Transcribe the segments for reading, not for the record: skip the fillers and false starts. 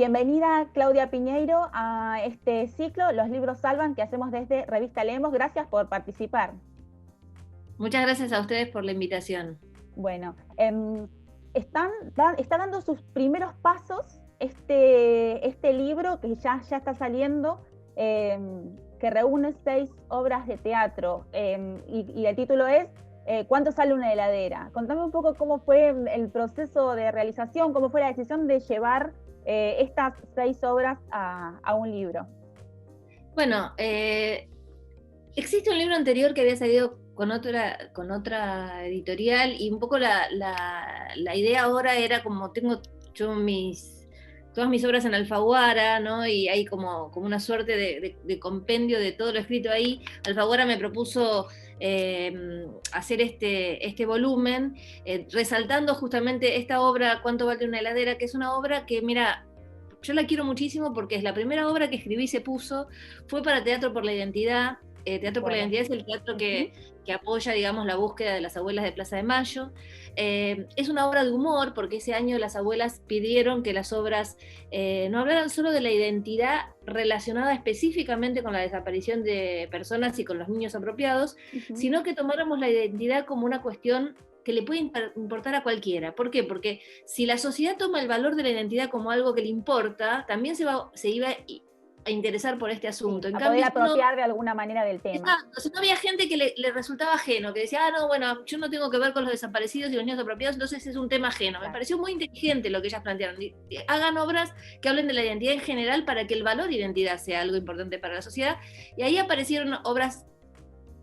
Bienvenida Claudia Piñeiro a este ciclo, Los libros salvan, que hacemos desde Revista Leemos. Gracias por participar. Muchas gracias a ustedes por la invitación. Bueno, está dando sus primeros pasos este libro que ya está saliendo, que reúne 6 obras de teatro, y el título es ¿Cuánto sale una heladera? Contame un poco cómo fue el proceso de realización, cómo fue la decisión de llevar estas 6 obras a un libro. Bueno, existe un libro anterior que había salido con otra editorial, y un poco la idea ahora era, como tengo yo todas mis obras en Alfaguara, ¿no? Y hay como una suerte de compendio de todo lo escrito ahí. Alfaguara me propuso hacer este volumen, resaltando justamente esta obra, ¿Cuánto vale una heladera?, que es una obra que, mira, yo la quiero muchísimo porque es la primera obra que escribí y se puso, fue para Teatro por la Identidad. Teatro por la Identidad es el teatro que apoya, digamos, la búsqueda de las abuelas de Plaza de Mayo. Es una obra de humor, porque ese año las abuelas pidieron que las obras no hablaran solo de la identidad relacionada específicamente con la desaparición de personas y con los niños apropiados, sino que tomáramos la identidad como una cuestión que le puede importar a cualquiera. ¿Por qué? Porque si la sociedad toma el valor de la identidad como algo que le importa, también se iba a interesar por este asunto. Sí, en a cambio, poder apropiar de alguna manera del tema. Exacto, si no había gente que le resultaba ajeno, que decía, no, bueno, yo no tengo que ver con los desaparecidos y los niños apropiados, entonces es un tema ajeno. Claro. Me pareció muy inteligente lo que ellas plantearon. Hagan obras que hablen de la identidad en general para que el valor de identidad sea algo importante para la sociedad. Y ahí aparecieron obras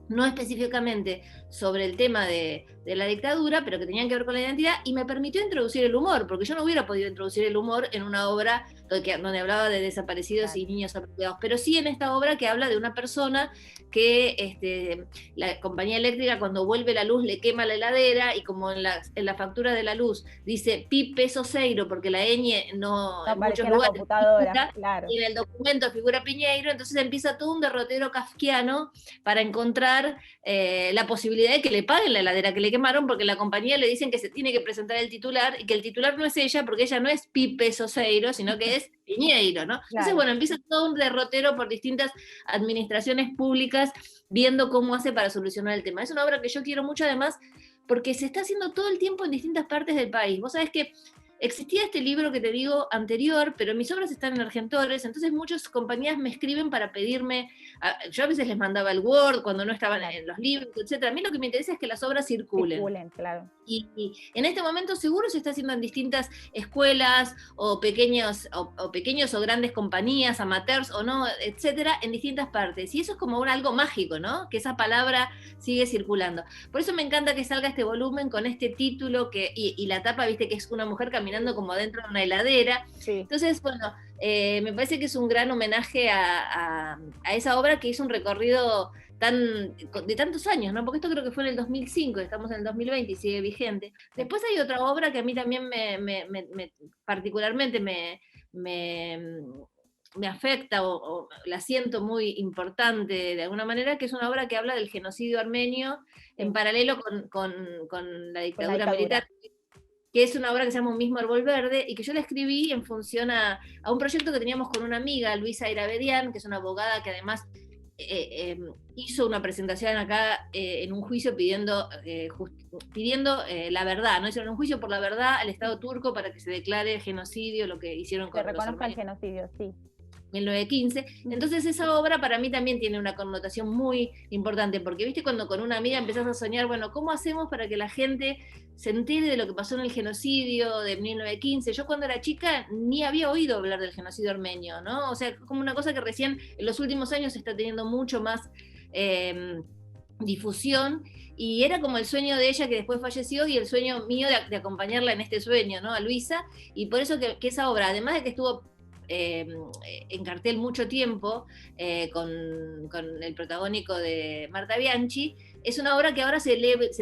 no específicamente sobre el tema de la dictadura, pero que tenían que ver con la identidad, y me permitió introducir el humor, porque yo no hubiera podido introducir el humor en una obra donde hablaba de desaparecidos y niños apropiados, pero sí en esta obra que habla de una persona que la compañía eléctrica, cuando vuelve la luz, le quema la heladera, y como en la factura de la luz dice pi peso seiro, porque la ñ no en muchos lugares computadora, claro. y en el documento figura Piñeiro, entonces empieza todo un derrotero kafkiano para encontrar la posibilidad de que le paguen la heladera que le quemaron, porque la compañía le dicen que se tiene que presentar el titular, y que el titular no es ella, porque ella no es Pipe Soseiro, sino que es Piñeiro, ¿no? Claro. Entonces, bueno, empieza todo un derrotero por distintas administraciones públicas viendo cómo hace para solucionar el tema. Es una obra que yo quiero mucho, además, porque se está haciendo todo el tiempo en distintas partes del país. Vos sabés que existía este libro que te digo anterior, pero mis obras están en Argentores, entonces muchas compañías me escriben para pedirme, yo a veces les mandaba el Word cuando no estaban en los libros, etc. A mí lo que me interesa es que las obras circulen. Claro. Y en este momento seguro se está haciendo en distintas escuelas o pequeños o grandes compañías, amateurs o no, etcétera, en distintas partes. Y eso es como algo mágico, ¿no? Que esa palabra sigue circulando. Por eso me encanta que salga este volumen con este título y la tapa, viste, que es una mujer caminando como adentro de una heladera. Sí. Entonces, bueno, me parece que es un gran homenaje a esa obra que hizo un recorrido de tantos años, ¿no? Porque esto creo que fue en el 2005, estamos en el 2020 y sigue vigente. Después hay otra obra que a mí también particularmente me afecta o la siento muy importante de alguna manera, que es una obra que habla del genocidio armenio en paralelo con la dictadura militar, que es una obra que se llama Un mismo árbol verde, y que yo la escribí en función a un proyecto que teníamos con una amiga, Luisa Irabedian, que es una abogada que además hizo una presentación acá en un juicio pidiendo la verdad, ¿no? Hicieron un juicio por la verdad al Estado turco para que se declare genocidio lo que hicieron con los armenios. Se reconozca el genocidio, sí. 1915. Entonces esa obra para mí también tiene una connotación muy importante, porque viste cuando con una amiga empezás a soñar, bueno, ¿cómo hacemos para que la gente se entere de lo que pasó en el genocidio de 1915? Yo cuando era chica ni había oído hablar del genocidio armenio, ¿no? O sea, como una cosa que recién en los últimos años está teniendo mucho más difusión, y era como el sueño de ella que después falleció, y el sueño mío de acompañarla en este sueño, ¿no? A Luisa, y por eso que esa obra, además de que estuvo en cartel mucho tiempo con el protagónico de Marta Bianchi, es una obra que ahora se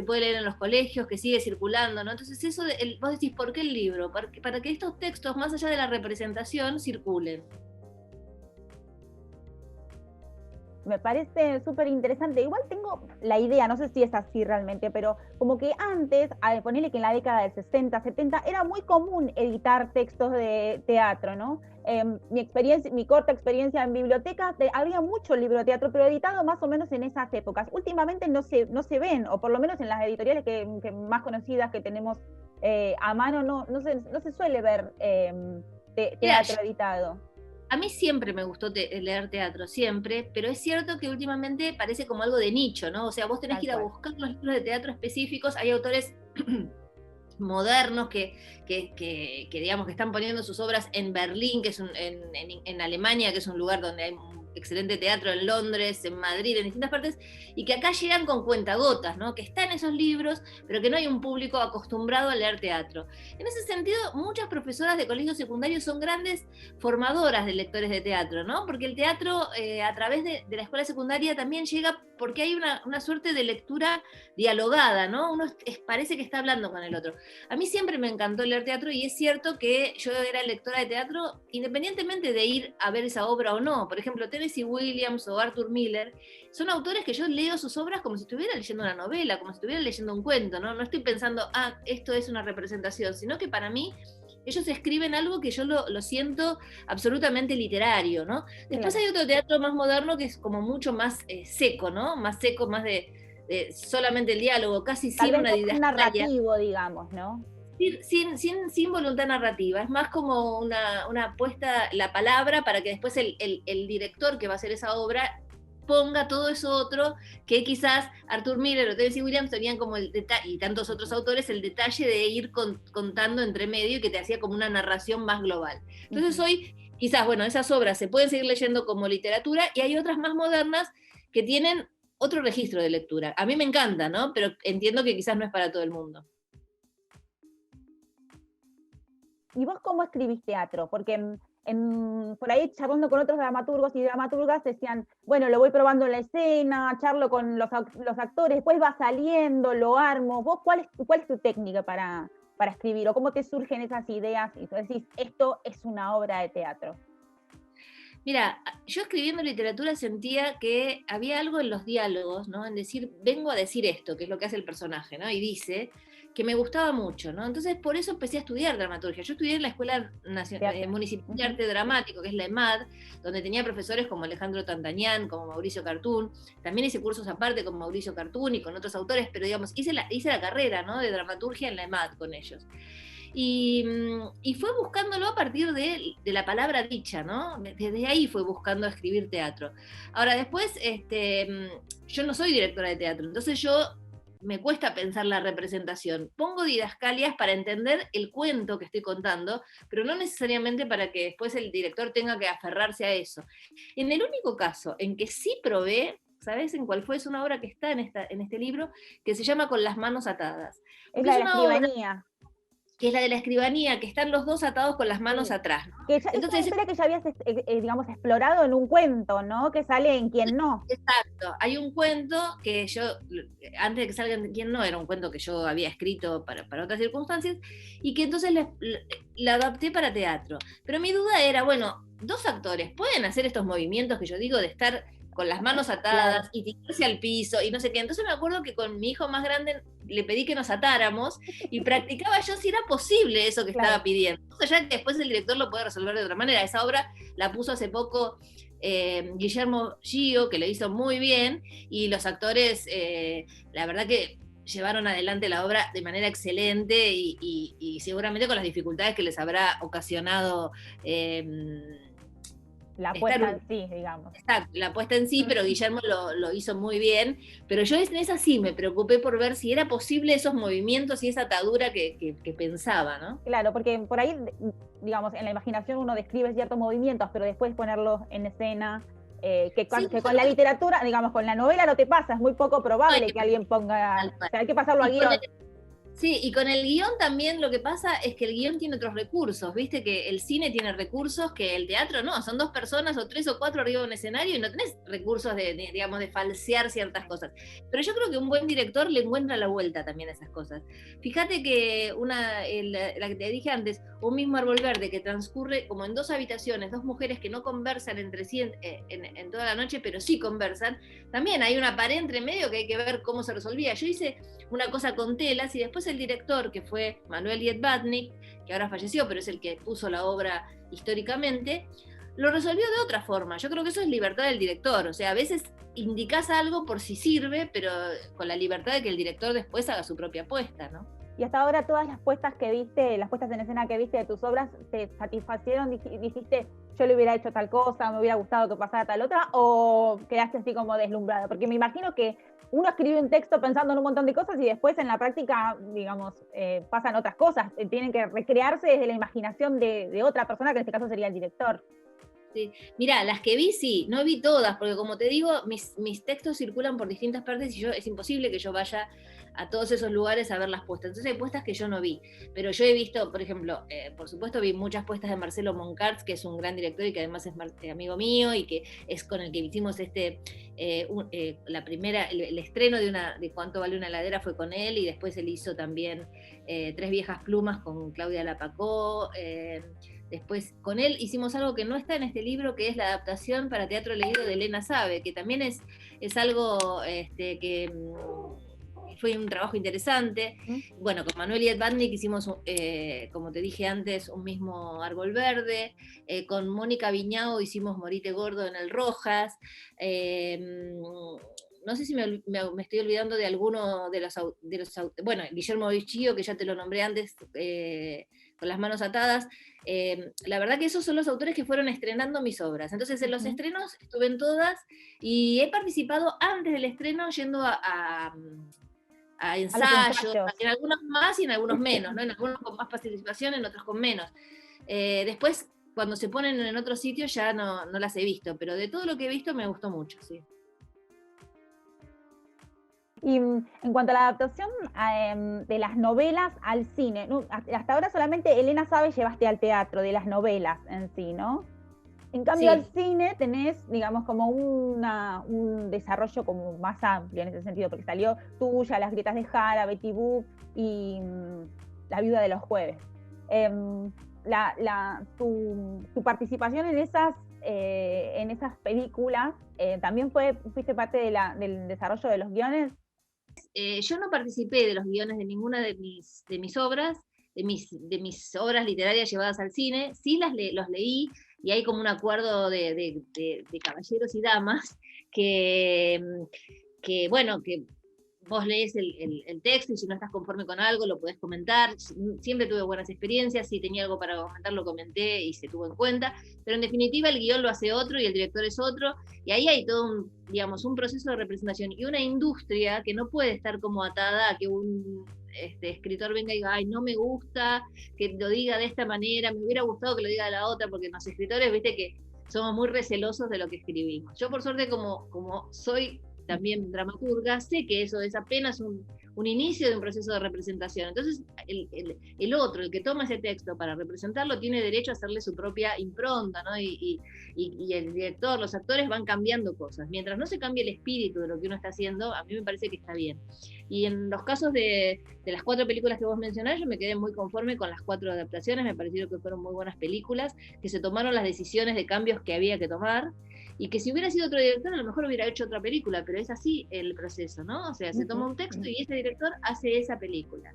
puede leer en los colegios, que sigue circulando, ¿no? Entonces eso, vos decís, ¿por qué el libro? Para que estos textos, más allá de la representación, circulen. Me parece súper interesante. Igual tengo la idea, no sé si es así realmente, pero como que antes, ponerle que en la década del 60, 70, era muy común editar textos de teatro, ¿no? Mi corta experiencia en bibliotecas, había mucho libro de teatro, pero editado más o menos en esas épocas. Últimamente no se ven, o por lo menos en las editoriales que más conocidas que tenemos a mano, no se suele ver Mira, teatro editado. a mí siempre me gustó leer teatro, siempre, pero es cierto que últimamente parece como algo de nicho, ¿no? O sea, vos tenés Tal que ir a cual. buscar los libros de teatro específicos, hay autores modernos digamos que están poniendo sus obras en Berlín, que es en Alemania, que es un lugar donde hay un excelente teatro, en Londres, en Madrid, en distintas partes, y que acá llegan con cuentagotas, ¿no? Que están esos libros, pero que no hay un público acostumbrado a leer teatro. En ese sentido, muchas profesoras de colegios secundarios son grandes formadoras de lectores de teatro, ¿no? Porque el teatro a través de la escuela secundaria también llega porque hay una suerte de lectura dialogada, ¿no? Uno parece que está hablando con el otro. A mí siempre me encantó leer teatro y es cierto que yo era lectora de teatro independientemente de ir a ver esa obra o no. Por ejemplo, Tennessee Williams o Arthur Miller son autores que yo leo sus obras como si estuviera leyendo una novela, como si estuviera leyendo un cuento, ¿no? No estoy pensando, esto es una representación, sino que para mí ellos escriben algo que yo lo siento absolutamente literario, ¿no? Después Claro. hay otro teatro más moderno que es como mucho más seco, ¿no? Más seco, más de solamente el diálogo, casi Tal sin vez una más didascalia, narrativo, digamos, ¿no? sin voluntad narrativa. Es más como una apuesta, la palabra, para que después el director que va a hacer esa obra ponga todo eso otro que quizás Arthur Miller o Tennessee Williams tenían como el detalle, y tantos otros autores, el detalle de ir contando entre medio y que te hacía como una narración más global. Entonces hoy, quizás, bueno, esas obras se pueden seguir leyendo como literatura y hay otras más modernas que tienen otro registro de lectura. A mí me encanta, ¿no? Pero entiendo que quizás no es para todo el mundo. ¿Y vos cómo escribís teatro? Porque por ahí charlando con otros dramaturgos y dramaturgas decían, bueno, lo voy probando en la escena, charlo con los actores, después va saliendo, lo armo. ¿Vos cuál es tu técnica para escribir? ¿O cómo te surgen esas ideas y tú decís, esto es una obra de teatro? Mira, yo escribiendo literatura sentía que había algo en los diálogos, ¿no? En decir, vengo a decir esto, que es lo que hace el personaje, ¿no? Y dice que me gustaba mucho, ¿no? Entonces por eso empecé a estudiar dramaturgia. Yo estudié en la Escuela Municipal de Arte Dramático, que es la EMAD, donde tenía profesores como Alejandro Tantañán, como Mauricio Cartún. También hice cursos aparte con Mauricio Cartún y con otros autores, pero digamos, hice la carrera, ¿no? De dramaturgia en la EMAD con ellos. Y fue buscándolo a partir de la palabra dicha, ¿no? Desde ahí fue buscando escribir teatro. Ahora, después, yo no soy directora de teatro, entonces me cuesta pensar la representación. Pongo didascalias para entender el cuento que estoy contando, pero no necesariamente para que después el director tenga que aferrarse a eso. En el único caso en que sí probé, ¿sabes en cuál fue? Es una obra que está en este libro, que se llama Con las manos atadas. Es Porque la es de la una obra escribanía. que es la de la escribanía, que están los dos atados con las manos Sí. atrás, ¿no? Que es una Entonces, historia que ya habías, digamos, explorado en un cuento, ¿no? Que sale en Quién no. exacto, hay un cuento que yo, antes de que salga en Quién no, era un cuento que yo había escrito para otras circunstancias, y que entonces la adapté para teatro. Pero mi duda era, bueno, dos actores, ¿pueden hacer estos movimientos que yo digo de estar con las manos atadas Claro. y tirarse al piso y no sé qué? Entonces me acuerdo que con mi hijo más grande le pedí que nos atáramos y practicaba yo si era posible eso que estaba Claro. pidiendo. O sea, ya que después el director lo puede resolver de otra manera. Esa obra la puso hace poco Guillermo Gio, que lo hizo muy bien, y los actores, la verdad que llevaron adelante la obra de manera excelente y seguramente con las dificultades que les habrá ocasionado La estar puesta en sí, digamos. exacto, la puesta en sí, pero Guillermo lo hizo muy bien. Pero yo en esa sí me preocupé por ver si era posible esos movimientos y esa atadura que pensaba, ¿no? Claro, porque por ahí, digamos, en la imaginación uno describe ciertos movimientos, pero después ponerlos en escena, Sí, que con la literatura, digamos, con la novela no te pasa, es muy poco probable que alguien ponga, o sea, hay que pasarlo a y con guión. Sí, y con el guión también lo que pasa es que el guión tiene otros recursos, viste que el cine tiene recursos que el teatro no, son dos personas o tres o cuatro arriba de un escenario y no tenés recursos digamos, de falsear ciertas cosas. Pero yo creo que un buen director le encuentra la vuelta también a esas cosas. Fíjate que la que te dije antes, un mismo árbol verde que transcurre como en 2 habitaciones, 2 mujeres que no conversan entre sí en toda la noche, pero sí conversan, también hay una pared entre medio que hay que ver cómo se resolvía. Yo hice una cosa con telas y después el director, que fue Manuel Lietbatnik, que ahora falleció, pero es el que puso la obra históricamente, lo resolvió de otra forma. Yo creo que eso es libertad del director. O sea, a veces indicás algo por si sirve, pero con la libertad de que el director después haga su propia apuesta, ¿no? Y hasta ahora todas las puestas que viste, las puestas en escena que viste de tus obras, ¿te satisfacieron? ¿Dijiste, yo le hubiera hecho tal cosa, me hubiera gustado que pasara tal otra? ¿O quedaste así como deslumbrado? Porque me imagino que uno escribe un texto pensando en un montón de cosas y después en la práctica, digamos, pasan otras cosas. Tienen que recrearse desde la imaginación de otra persona, que en este caso sería el director. Sí. Mirá, las que vi sí, no vi todas, porque como te digo, mis textos circulan por distintas partes y es imposible que yo vaya a todos esos lugares a ver las puestas. Entonces hay puestas que yo no vi, pero yo he visto, por ejemplo, por supuesto vi muchas puestas de Marcelo Moncarz, que es un gran director y que además es amigo mío y que es con el que hicimos la primera, el estreno de Cuánto vale una heladera fue con él, y después él hizo también Tres viejas plumas con Claudia Lapacó. Después con él hicimos algo que no está en este libro, que es la adaptación para teatro leído de Elena Sabe, que también es algo que fue un trabajo interesante. Bueno, con Manuel Lietbatnik hicimos, como te dije antes, un mismo árbol verde. Con Mónica Viñao hicimos Morite Gordo en el Rojas. No sé si me estoy olvidando de alguno de los bueno, Guillermo Bichío, que ya te lo nombré antes, con Las manos atadas. La verdad que esos son los autores que fueron estrenando mis obras. Entonces en los estrenos estuve en todas y he participado antes del estreno yendo a ensayos, en algunos más y en algunos menos, ¿no? En algunos con más participación, en otros con menos. Después, cuando se ponen en otros sitios ya no las he visto, pero de todo lo que he visto me gustó mucho, sí. Y en cuanto a la adaptación de las novelas al cine, hasta ahora solamente Elena Sabe llevaste al teatro, de las novelas en sí, ¿no? En cambio, sí, al cine tenés, digamos, como un desarrollo como más amplio en ese sentido, porque salió Tuya, Las grietas de Jara, Betty Boop y La viuda de los jueves. Tu participación en esas películas también fuiste parte del desarrollo de los guiones. Yo no participé de los guiones de ninguna de mis obras, de mis obras literarias llevadas al cine. Sí los leí, y hay como un acuerdo de caballeros y damas que bueno, que vos lees el texto y si no estás conforme con algo lo podés comentar. Siempre tuve buenas experiencias, si tenía algo para comentar lo comenté y se tuvo en cuenta, pero en definitiva el guión lo hace otro y el director es otro, y ahí hay todo un proceso de representación y una industria que no puede estar como atada a que un escritor venga y diga, ay, no me gusta que lo diga de esta manera, me hubiera gustado que lo diga de la otra, porque los escritores, viste que somos muy recelosos de lo que escribimos. Yo por suerte como soy también dramaturga, sé que eso es apenas un inicio de un proceso de representación. Entonces, el otro, el que toma ese texto para representarlo, tiene derecho a hacerle su propia impronta, ¿no? Y el director, los actores van cambiando cosas. Mientras no se cambie el espíritu de lo que uno está haciendo, a mí me parece que está bien. Y en los casos de las 4 películas que vos mencionás, yo me quedé muy conforme con las 4 adaptaciones, me parecieron que fueron muy buenas películas, que se tomaron las decisiones de cambios que había que tomar, y que si hubiera sido otro director a lo mejor hubiera hecho otra película, pero es así el proceso, ¿no? O sea, se toma un texto y ese director hace esa película.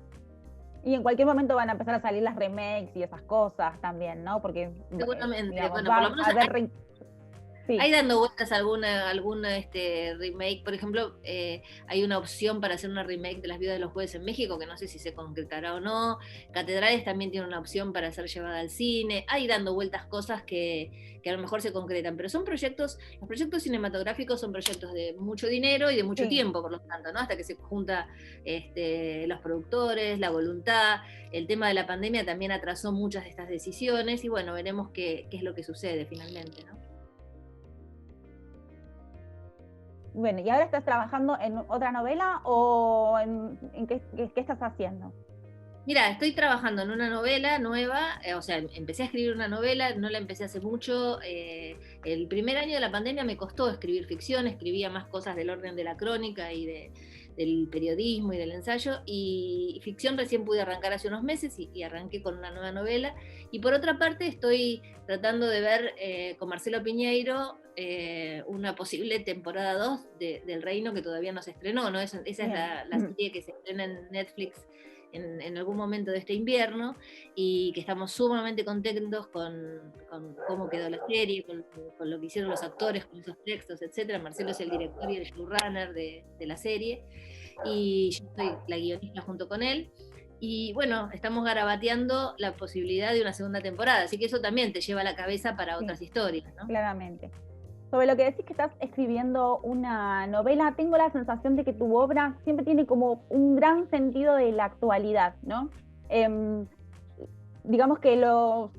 Y en cualquier momento van a empezar a salir las remakes y esas cosas también, ¿no? Porque seguramente, digamos, bueno, por lo menos sí. Hay dando vueltas alguna remake, por ejemplo, hay una opción para hacer una remake de Las viudas de los jueves en México, que no sé si se concretará o no. Catedrales también tiene una opción para ser llevada al cine. Hay dando vueltas cosas que a lo mejor se concretan, pero son proyectos, los proyectos cinematográficos son proyectos de mucho dinero y de mucho tiempo, por lo tanto, ¿no? Hasta que se junta los productores, la voluntad. El tema de la pandemia también atrasó muchas de estas decisiones y bueno, veremos qué es lo que sucede finalmente, ¿no? Bueno, ¿y ahora estás trabajando en otra novela o en qué estás haciendo? Mira, estoy trabajando en una novela nueva, o sea, empecé a escribir una novela, no la empecé hace mucho. El primer año de la pandemia me costó escribir ficción, escribía más cosas del orden de la crónica y del periodismo y del ensayo, y ficción recién pude arrancar hace unos meses y arranqué con una nueva novela. Y por otra parte estoy tratando de ver con Marcelo Piñeiro una posible temporada 2 del Reino, que todavía no se estrenó, ¿no? Esa es la serie que se estrena en Netflix en algún momento de este invierno, y que estamos sumamente contentos con cómo quedó la serie, con lo que hicieron los actores, con esos textos, etc. Marcelo es el director y el showrunner de la serie, y yo soy la guionista junto con él. Y bueno, estamos garabateando la posibilidad de una segunda temporada, así que eso también te lleva a la cabeza para otras historias, ¿no? Claramente. Sobre lo que decís que estás escribiendo una novela, tengo la sensación de que tu obra siempre tiene como un gran sentido de la actualidad, ¿no? Digamos que los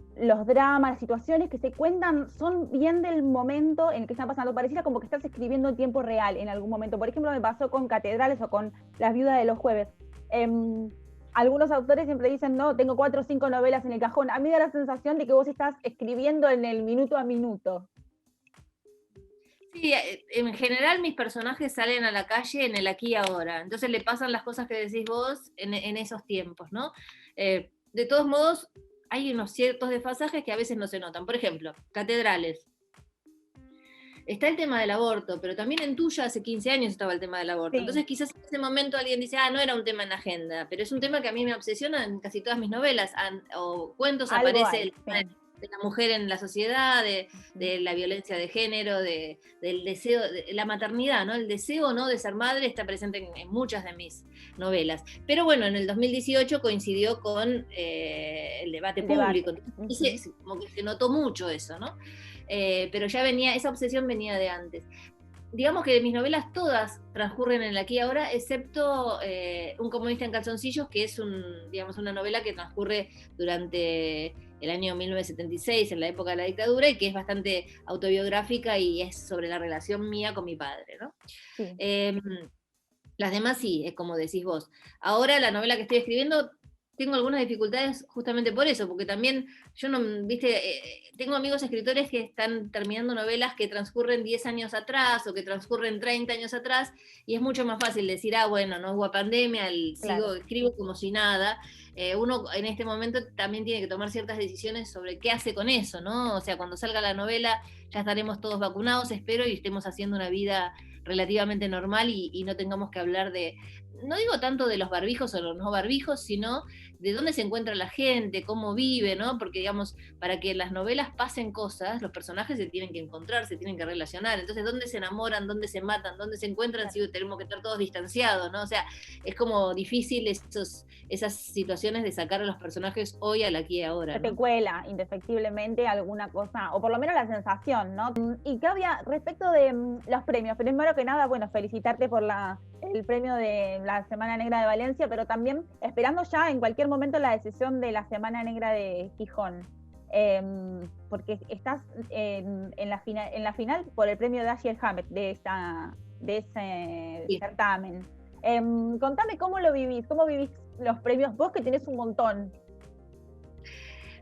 dramas, las situaciones que se cuentan son bien del momento en el que están pasando. Pareciera como que estás escribiendo en tiempo real en algún momento. Por ejemplo, me pasó con Catedrales o con Las Viudas de los Jueves. Algunos autores siempre dicen, no, tengo 4 o 5 novelas en el cajón. A mí da la sensación de que vos estás escribiendo en el minuto a minuto. Sí, en general mis personajes salen a la calle en el aquí y ahora, entonces le pasan las cosas que decís vos en esos tiempos, ¿no? De todos modos, hay unos ciertos desfasajes que a veces no se notan. Por ejemplo, Catedrales. Está el tema del aborto, pero también en Tuya hace 15 años estaba el tema del aborto. Sí. Entonces quizás en ese momento alguien dice, no era un tema en la agenda, pero es un tema que a mí me obsesiona en casi todas mis novelas, o cuentos. Algo aparece el tema de la mujer en la sociedad, de la violencia de género, del deseo, de la maternidad, ¿no? El deseo, ¿no?, de ser madre está presente en muchas de mis novelas. Pero bueno, en el 2018 coincidió con el debate público. Entonces, como que se notó mucho eso, ¿no? Pero ya venía, esa obsesión venía de antes. Digamos que de mis novelas todas transcurren en el aquí y ahora, excepto Un comunista en calzoncillos, que es digamos, una novela que transcurre durante el año 1976, en la época de la dictadura, y que es bastante autobiográfica y es sobre la relación mía con mi padre, ¿no? Sí. Las demás sí, es como decís vos. Ahora la novela que estoy escribiendo, tengo algunas dificultades justamente por eso, porque también yo no, tengo amigos escritores que están terminando novelas que transcurren 10 años atrás o que transcurren 30 años atrás, y es mucho más fácil decir, bueno, no hubo pandemia, claro, escribo como si nada. Uno en este momento también tiene que tomar ciertas decisiones sobre qué hace con eso, ¿no? O sea, cuando salga la novela ya estaremos todos vacunados, espero, y estemos haciendo una vida relativamente normal y no tengamos que hablar de, no digo tanto de los barbijos o los no barbijos, sino de dónde se encuentra la gente, cómo vive, ¿no? Porque, digamos, para que en las novelas pasen cosas, los personajes se tienen que encontrar, se tienen que relacionar. Entonces, ¿dónde se enamoran, dónde se matan, dónde se encuentran, si tenemos que estar todos distanciados, ¿no? O sea, es como difícil esas situaciones de sacar a los personajes hoy al aquí y ahora, ¿no? Te cuela, indefectiblemente, alguna cosa, o por lo menos la sensación, ¿no? Y Claudia, respecto de los premios, primero que nada, bueno, felicitarte por el premio de la Semana Negra de Valencia, pero también esperando ya en cualquier momento la decisión de la Semana Negra de Gijón, porque estás en la final por el premio de Dashiell Hammett de ese sí, certamen. Contame cómo vivís los premios, vos que tenés un montón.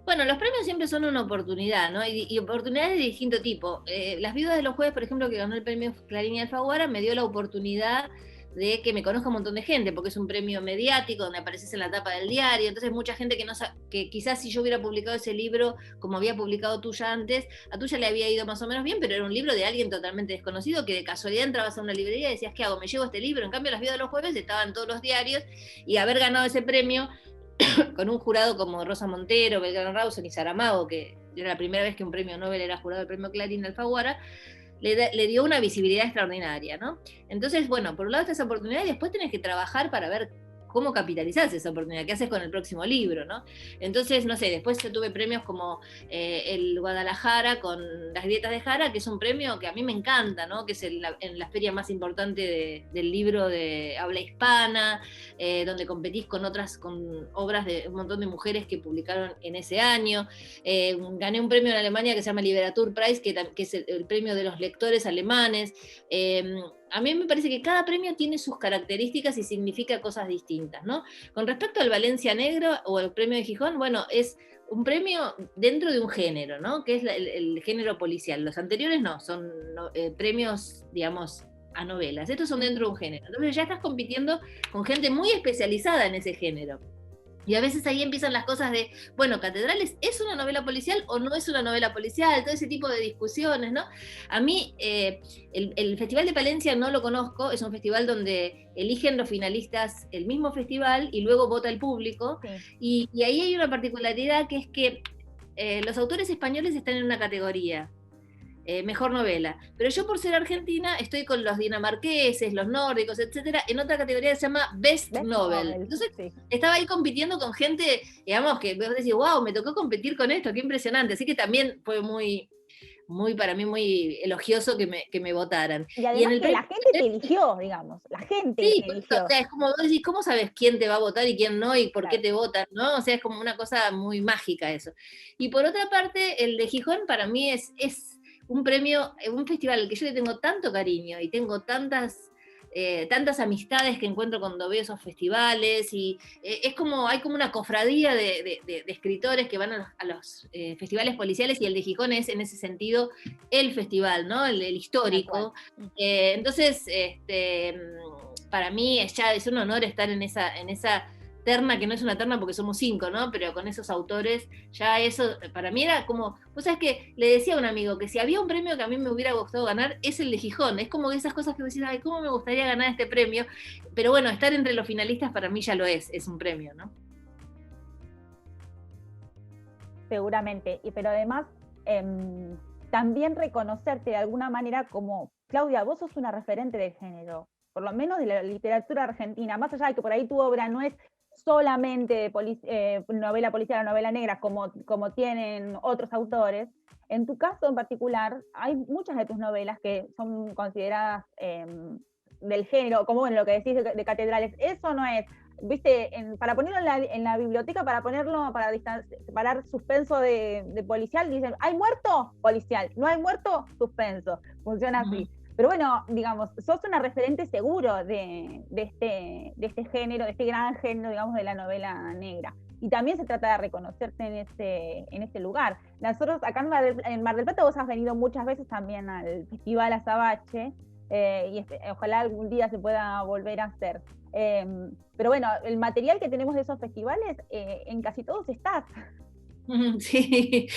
Bueno, los premios siempre son una oportunidad, ¿no? Y oportunidades de distinto tipo. Las Viudas de los Jueves, por ejemplo, que ganó el premio Clarín y Alfaguara, me dio la oportunidad de que me conozca un montón de gente, porque es un premio mediático donde apareces en la tapa del diario. Entonces mucha gente que quizás si yo hubiera publicado ese libro como había publicado Tuya antes, a Tuya le había ido más o menos bien, pero era un libro de alguien totalmente desconocido, que de casualidad entrabas a una librería y decías, ¿qué hago? ¿Me llevo este libro? En cambio, Las Viudas de los Jueves estaban en todos los diarios, y haber ganado ese premio con un jurado como Rosa Montero, Belgrano Rawson y Saramago, que era la primera vez que un premio Nobel era jurado del premio Clarín de Alfaguara, le dio una visibilidad extraordinaria, ¿no? Entonces, bueno, por un lado está esa oportunidad, y después tenés que trabajar para ver cómo capitalizás esa oportunidad, qué haces con el próximo libro, ¿no? Entonces, no sé, después yo tuve premios como el Guadalajara con Las Grietas de Jara, que es un premio que a mí me encanta, ¿no? Que es en la feria más importante del libro de habla hispana, donde competís con obras de un montón de mujeres que publicaron en ese año. Gané un premio en Alemania que se llama Literatur Prize, que es el premio de los lectores alemanes. A mí me parece que cada premio tiene sus características y significa cosas distintas, ¿no? Con respecto al Valencia Negro o el premio de Gijón, bueno, es un premio dentro de un género, ¿no? Que es el género policial. Los anteriores no, son premios, digamos, a novelas, estos son dentro de un género. Entonces ya estás compitiendo con gente muy especializada en ese género. Y a veces ahí empiezan las cosas de, bueno, Catedrales, ¿es una novela policial o no es una novela policial? Todo ese tipo de discusiones, ¿no? A mí, el Festival de Palencia no lo conozco, es un festival donde eligen los finalistas el mismo festival y luego vota el público. Sí. Y ahí hay una particularidad que es que los autores españoles están en una categoría. Mejor novela. Pero yo, por ser argentina, estoy con los dinamarqueses, los nórdicos, etcétera, en otra categoría que se llama Best Novel. Entonces, sí, estaba ahí compitiendo con gente, digamos, que vos decís, wow, me tocó competir con esto, qué impresionante. Así que también fue muy, para mí, muy elogioso que me votaran. Y además que la gente te eligió, digamos, la gente sí, te eligió. O sea, es como vos decís, ¿cómo sabes quién te va a votar y quién no, y por qué te votan, ¿no? O sea, es como una cosa muy mágica eso. Y por otra parte, el de Gijón para mí es un premio, un festival al que yo le tengo tanto cariño y tengo tantas amistades que encuentro cuando veo esos festivales, y es como, hay como una cofradía de escritores que van a los festivales policiales, y el de Gijón es en ese sentido el festival, ¿no? El histórico. Entonces, para mí ya es un honor estar en esa terna, que no es una terna porque somos 5, ¿no? Pero con esos autores, ya eso, para mí era como, vos sabés que le decía a un amigo que si había un premio que a mí me hubiera gustado ganar, es el de Gijón. Es como esas cosas que vos decís, ay, ¿cómo me gustaría ganar este premio? Pero bueno, estar entre los finalistas para mí ya lo es un premio, ¿no? Seguramente, pero además también reconocerte de alguna manera como, Claudia, vos sos una referente del género, por lo menos de la literatura argentina, más allá de que por ahí tu obra no es solamente novela policial o novela negra como tienen otros autores. En tu caso en particular, hay muchas de tus novelas que son consideradas del género, como en lo que decís de Catedrales. Eso no es, viste, para ponerlo en la biblioteca, para separar suspenso de policial, dicen, ¿hay muerto? Policial. ¿No hay muerto? Suspenso. Funciona así. Pero bueno, digamos, sos una referente seguro de este género, de este gran género, digamos, de la novela negra. Y también se trata de reconocerte en ese lugar. Nosotros acá en Mar del Plata vos has venido muchas veces también al Festival Azabache, y ojalá algún día se pueda volver a hacer. Pero bueno, el material que tenemos de esos festivales, en casi todos estás. Sí,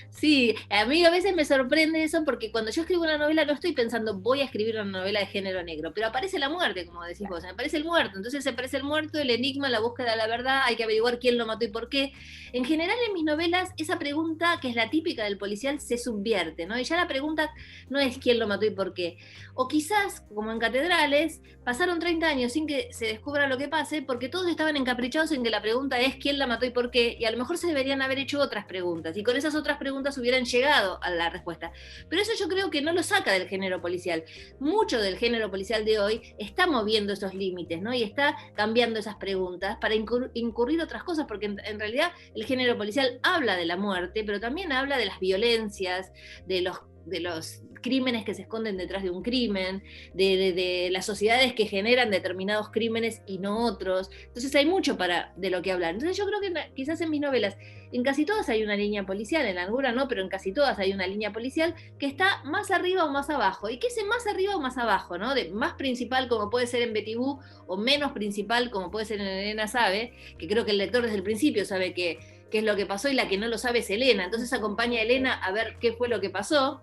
sí, a mí a veces me sorprende eso, porque cuando yo escribo una novela no estoy pensando voy a escribir una novela de género negro, pero aparece la muerte, como decís vos, aparece el muerto, entonces aparece el muerto, el enigma, la búsqueda de la verdad, hay que averiguar quién lo mató y por qué. En general en mis novelas esa pregunta, que es la típica del policial, se subvierte, ¿no? Y ya la pregunta no es quién lo mató y por qué. O quizás, como en Catedrales, pasaron 30 años sin que se descubra lo que pase, porque todos estaban encaprichados en que la pregunta es quién la mató y por qué, y a lo mejor se deberían haber hecho otras preguntas, y con esas otras preguntas hubieran llegado a la respuesta. Pero eso yo creo que no lo saca del género policial. Mucho del género policial de hoy está moviendo esos límites, ¿no? Y está cambiando esas preguntas para incurrir otras cosas, porque en realidad el género policial habla de la muerte, pero también habla de las violencias, de los crímenes que se esconden detrás de un crimen, de las sociedades que generan determinados crímenes y no otros. Entonces hay mucho de lo que hablar. Entonces yo creo que quizás en mis novelas, en casi todas hay una línea policial, en alguna no, pero en casi todas hay una línea policial que está más arriba o más abajo. ¿Y qué es más arriba o más abajo, ¿no? De más principal, como puede ser en Betty Boo, o menos principal, como puede ser en Elena Sabe, que creo que el lector desde el principio sabe qué es lo que pasó, y la que no lo sabe es Elena. Entonces acompaña a Elena a ver qué fue lo que pasó.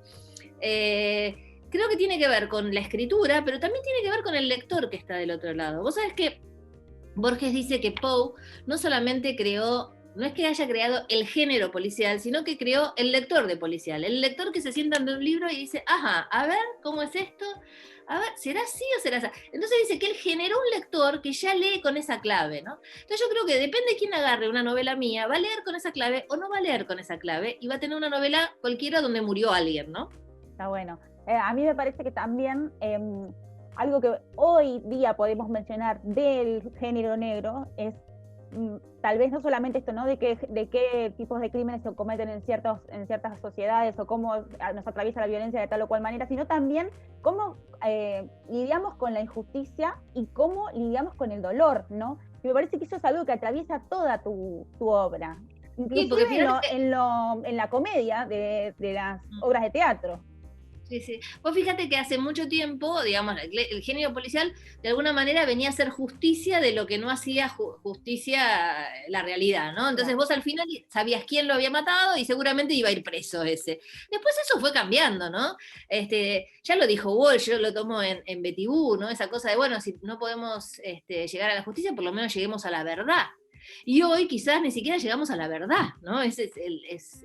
Creo que tiene que ver con la escritura, pero también tiene que ver con el lector que está del otro lado. Vos sabés que Borges dice que Poe no solamente no es que haya creado el género policial, sino que creó el lector de policial, el lector que se sienta ante un libro y dice, ajá, a ver, ¿cómo es esto? A ver, ¿será así o será así? Entonces dice que él generó un lector que ya lee con esa clave, ¿no? Entonces yo creo que depende de quién agarre una novela mía, va a leer con esa clave o no va a leer con esa clave, y va a tener una novela cualquiera donde murió alguien, ¿no? Está bueno. A mí me parece que también algo que hoy día podemos mencionar del género negro es tal vez no solamente esto, ¿no? De qué tipos de crímenes se cometen en ciertas sociedades, o cómo nos atraviesa la violencia de tal o cual manera, sino también cómo lidiamos con la injusticia y cómo lidiamos con el dolor, ¿no? Y me parece que eso es algo que atraviesa toda tu obra, inclusive sí, en la comedia de las obras de teatro. Sí, sí. Vos fíjate que hace mucho tiempo, digamos, el género policial de alguna manera venía a hacer justicia de lo que no hacía justicia la realidad, ¿no? Entonces vos al final sabías quién lo había matado y seguramente iba a ir preso ese. Después eso fue cambiando, ¿no? Ya lo dijo Walsh, yo lo tomo en Betty Boo, ¿no? Esa cosa de, bueno, si no podemos llegar a la justicia, por lo menos lleguemos a la verdad. Y hoy quizás ni siquiera llegamos a la verdad, ¿no? Ese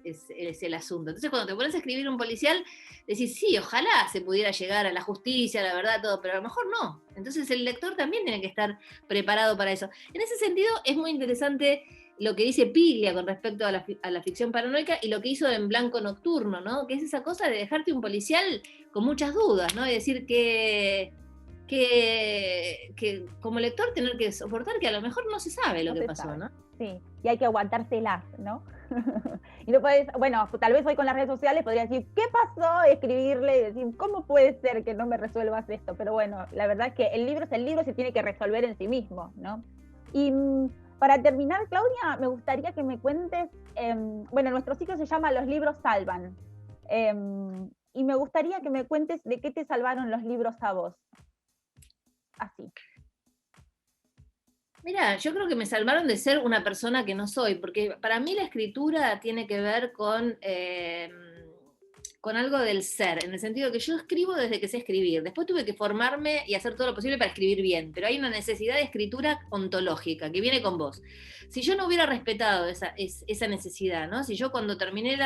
es el asunto. Entonces cuando te pones a escribir un policial, decís, sí, ojalá se pudiera llegar a la justicia, a la verdad, todo, pero a lo mejor no. Entonces el lector también tiene que estar preparado para eso. En ese sentido es muy interesante lo que dice Piglia con respecto a la ficción paranoica y lo que hizo en Blanco Nocturno, ¿no? Que es esa cosa de dejarte un policial con muchas dudas, ¿no? Y decir que como lector tener que soportar que a lo mejor no se sabe lo que pasó, sabe, ¿no? Sí, y hay que aguantárselas, ¿no? Y no puedes, bueno, tal vez hoy con las redes sociales podría decir, ¿qué pasó? Escribirle y decir, ¿cómo puede ser que no me resuelvas esto? Pero bueno, la verdad es que el libro es el libro, se tiene que resolver en sí mismo, ¿no? Y para terminar, Claudia, me gustaría que me cuentes, bueno, nuestro ciclo se llama Los libros salvan, y me gustaría que me cuentes de qué te salvaron los libros a vos. Así. Mira, yo creo que me salvaron de ser una persona que no soy, porque para mí la escritura tiene que ver con algo del ser, en el sentido que yo escribo desde que sé escribir. Después tuve que formarme y hacer todo lo posible para escribir bien, pero hay una necesidad de escritura ontológica que viene con vos. Si yo no hubiera respetado esa necesidad, ¿no? Si yo cuando terminé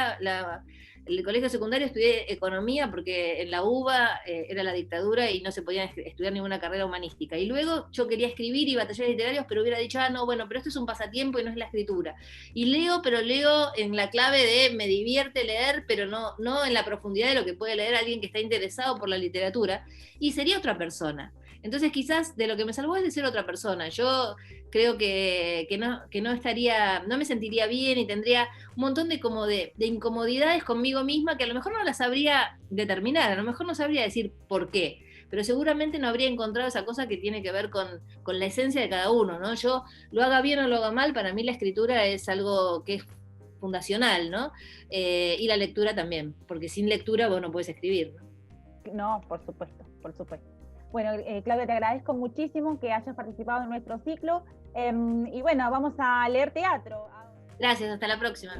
el colegio secundario estudié economía porque en la UBA era la dictadura y no se podía estudiar ninguna carrera humanística. Y luego yo quería escribir y batallar literarios, pero hubiera dicho, no, bueno, pero esto es un pasatiempo y no es la escritura. Y leo, pero leo en la clave de me divierte leer, pero no en la profundidad de lo que puede leer alguien que está interesado por la literatura. Y sería otra persona. Entonces quizás de lo que me salvó es de ser otra persona. Yo creo que no estaría, no me sentiría bien y tendría un montón de incomodidades conmigo misma que a lo mejor no las sabría determinar, a lo mejor no sabría decir por qué, pero seguramente no habría encontrado esa cosa que tiene que ver con la esencia de cada uno, ¿no? Yo lo haga bien o lo haga mal, para mí la escritura es algo que es fundacional, ¿no? Y la lectura también, porque sin lectura vos no puedes escribir, ¿no? No, por supuesto, por supuesto. Bueno, Claudia, te agradezco muchísimo que hayas participado en nuestro ciclo y bueno, vamos a leer teatro. Gracias, hasta la próxima.